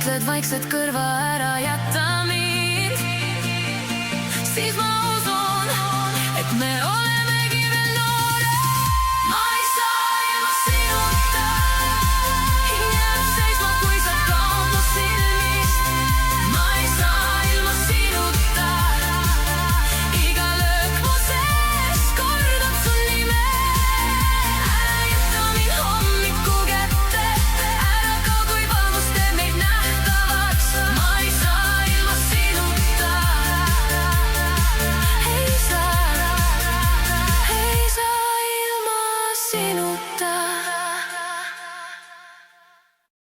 ütled vaikselt kõrva ära jätta mind, siis ma usun, et me olemegi veel noored. Ma ei saa ilma sinuta, hing jääb seisma, kui sa kaod mu silmist. Ma ei saa ilma sinuta, iga löök mu sees kordab su nime. Ära jäta mind hommiku kätte, ära kao, kui valgus teeb meid nähtavaks. Ma ei saa ilma sinuta, ei saa ilma sinuta.